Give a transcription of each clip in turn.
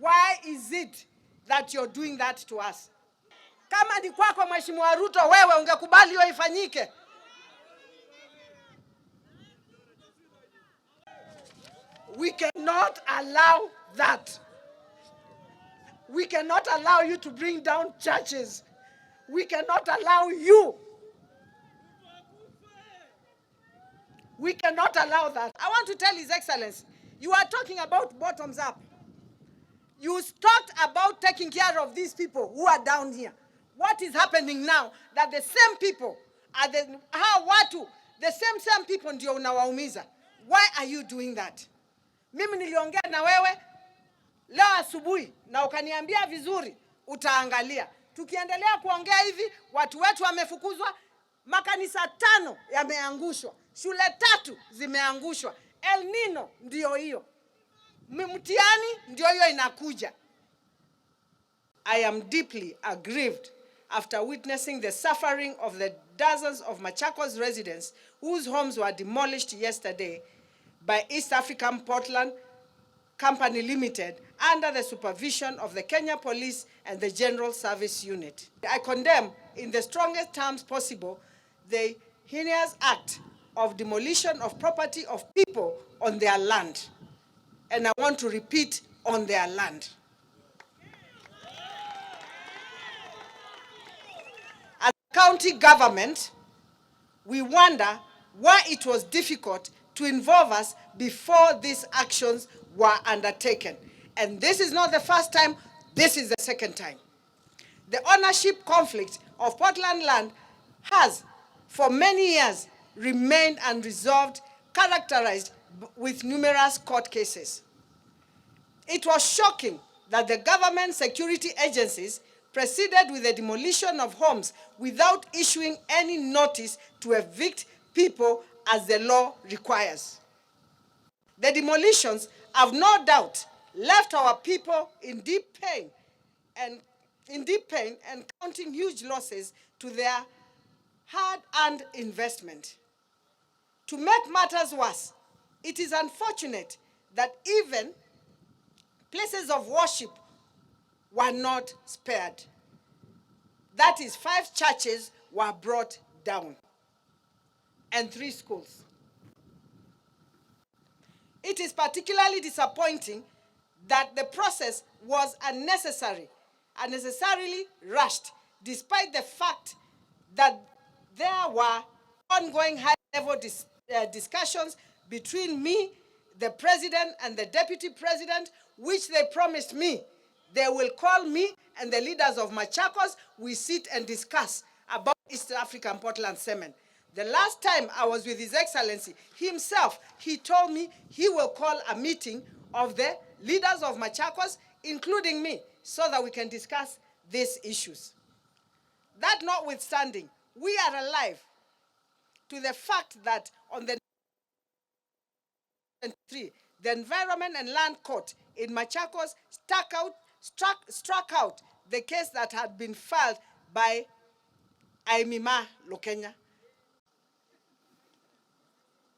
Why is it that you're doing that to us? Kama ni kwako Mheshimiwa Ruto, wewe ungekubali hiyo ifanyike? We cannot allow that. We cannot allow you to bring down churches. We cannot allow you. We cannot allow that. I want to tell His Excellency, you are talking about bottoms up. You talked about taking care of these people who are down here. What is happening now that the same people are the same people ndio unawaumiza? Why are you doing that? Mimi niliongea na wewe leo asubuhi na ukaniambia vizuri utaangalia. Tukiendelea kuongea hivi, watu wetu wamefukuzwa, makanisa 5 yameangushwa, shule 3 zimeangushwa. El Nino ndio hiyo. Mtihani ndio hiyo inakuja. I am deeply aggrieved after witnessing the suffering of the dozens of Machakos residents whose homes were demolished yesterday by East African Portland Company Limited under the supervision of the Kenya Police and the General Service Unit. I condemn in the strongest terms possible the heinous act of demolition of property of people on their land. And I want to repeat, on their land. As a county government, we wonder why it was difficult to involve us before these actions were undertaken. And this is not the first time, this is the second time. The ownership conflict of Portland land has, for many years, remained unresolved, characterized with numerous court cases. It was shocking that the government security agencies proceeded with the demolition of homes without issuing any notice to evict people as the law requires. The demolitions have no doubt left our people in deep pain and counting huge losses to their hard-earned investment. To make matters worse, it is unfortunate that even places of worship were not spared. That is, 5 churches were brought down and 3 schools. It is particularly disappointing that the process was unnecessarily rushed, despite the fact that there were ongoing high-level discussions between me, the president, and the deputy president, which they promised me. They will call me and the leaders of Machakos. We sit and discuss about East African Portland cement. The last time I was with His Excellency himself, he told me he will call a meeting of the leaders of Machakos, including me, so that we can discuss these issues. That notwithstanding, we are alive to the fact that on the 23, the Environment and Land Court in Machakos struck out the case that had been filed by Aimima Lokenya.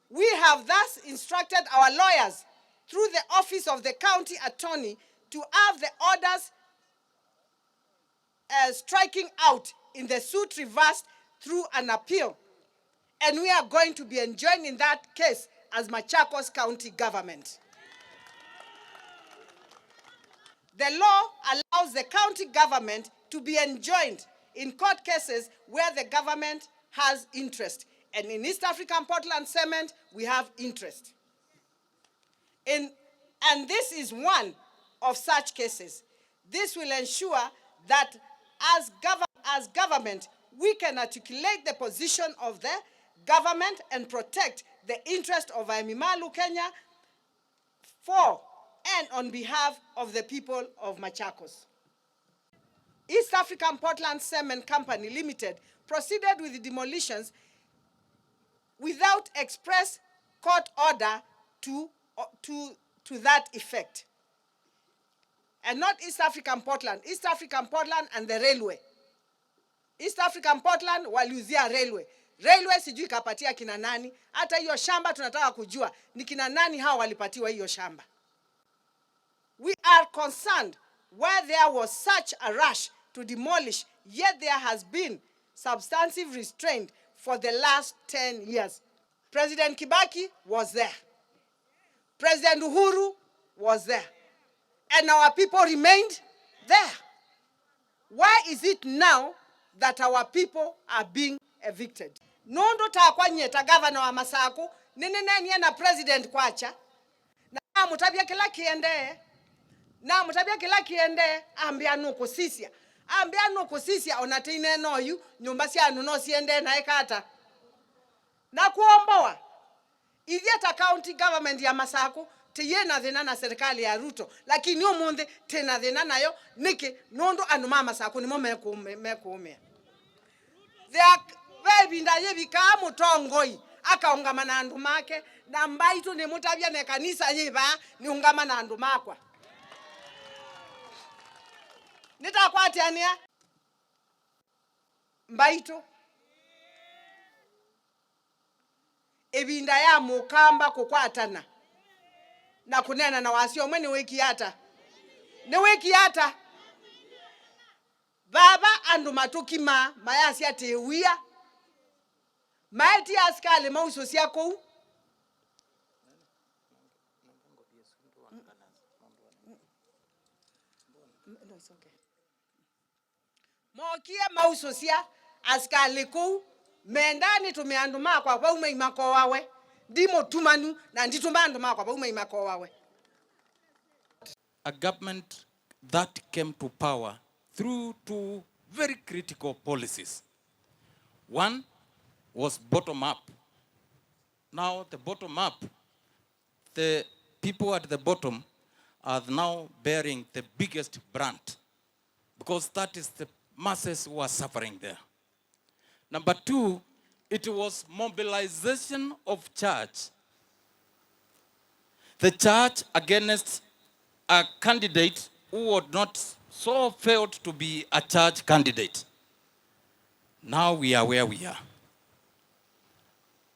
We have thus instructed our lawyers through the office of the county attorney to have the orders striking out in the suit reversed through an appeal. And we are going to be enjoined in that case as Machakos County government. The law allows the county government to be enjoined in court cases where the government has interest. And in East African Portland Cement, we have interest. And this is one of such cases. This will ensure that as government, we can articulate the position of the government and protect the interest of Aimima Lokenya for and on behalf of the people of Machakos. East African Portland Cement Company Limited proceeded with the demolitions without express court order to that effect. And not East African Portland and the railway. East African Portland waliuzia railway. Railway sijui kapatia kina nani. Hata hiyo shamba tunataka kujua ni kina nani hao walipatiwa hiyo shamba. We are concerned where there was such a rush to demolish, yet there has been substantive restraint for the last 10 years. President Kibaki was there. President Uhuru was there. And our people remained there. Why is it now that our people are being evicted? Nondo takwanyeta governor wa Masako, nene na president kwacha, na mutabia kila kiende, na mutabia kila kiende, ambia nuko sisia. Ambia nuko sisia onatine no yu, nyumba siya nuno siende na ekata. Na kuomboa, idiata county government ya Masako, tiyena dhina na serikali ya RUTO, lakini umunde tena dhina nayo niki nondo anuma Masako ni mo mekume. Webinda yebika mutongoi akaungama na andu make na mbaitu ni mutabia ne kanisa yiba ni ungama na andu makwa. Nitakwatiania mbaitu ebinda ya mukamba kukwatana na kunena na wasio mwe ni wiki hata baba andu matukima mayasi atewia maiti askale mauso siako mokia mauso sia askale ko mendani tumeanduma kwa ume imako wawe dimo tumanu na nditumanduma kwa ume imako wawe. A government that came to power through two very critical policies. One was bottom up. Now the bottom up, the people at the bottom are now bearing the biggest brunt because that is the masses who are suffering there. Number two, it was mobilization of church. The church against a candidate who would not so failed to be a church candidate. Now we are where we are.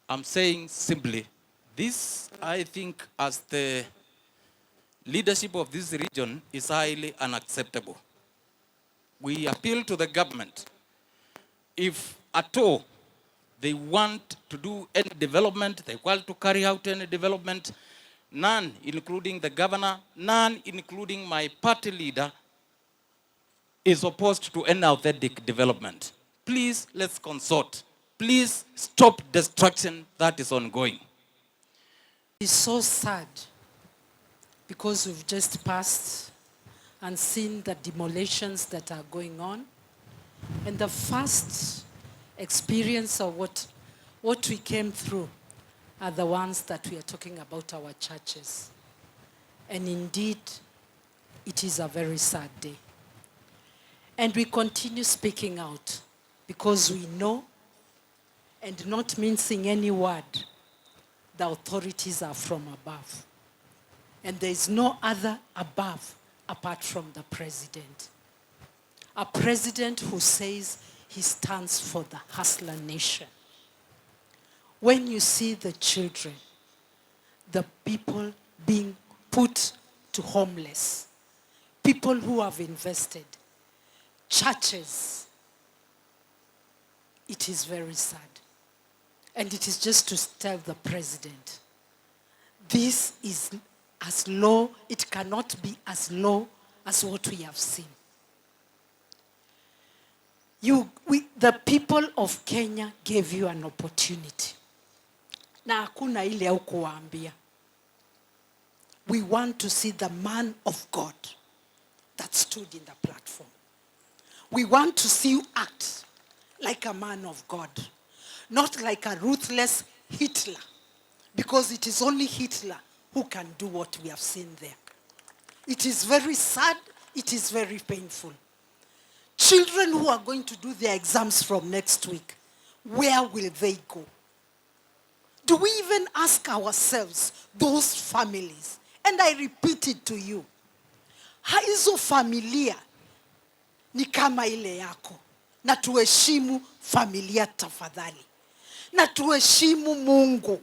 I'm saying simply, this I think as the leadership of this region is highly unacceptable. We appeal to the government, if at all they want to do any development, they want to carry out any development, none including the governor, none including my party leader, is opposed to any authentic development. Please, let's consort. Please stop destruction that is ongoing. It's so sad because we've just passed and seen the demolitions that are going on. And the first experience of what we came through are the ones that we are talking about, our churches. And indeed, it is a very sad day. And we continue speaking out because we know, and not mincing any word, the authorities are from above. And there is no other above apart from the president. A president who says he stands for the hustler nation. When you see the children, the people being put to homeless, people who have invested, churches, it is very sad. And it is just to tell the president, this is as low, it cannot be as low as what we have seen. The people of Kenya gave you an opportunity. Na hakuna ile au kuwaambia. We want to see the man of God that stood in the platform. We want to see you act like a man of God, not like a ruthless Hitler, because it is only Hitler who can do what we have seen there. It is very sad, it is very painful. Children who are going to do their exams from next week, where will they go? Do we even ask ourselves, those families? And I repeat it to you. Hizo familia ni kama ile yako. Na tuheshimu familia tafadhali. Na tuheshimu Mungu.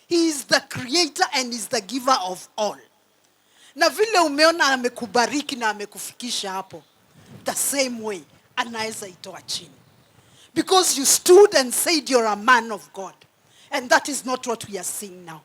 He is the creator and is the giver of all. Na vile umeona amekubariki na amekufikisha hapo, the same way anaweza itoa chini. Because you stood and said you're a man of God. And that is not what we are seeing now.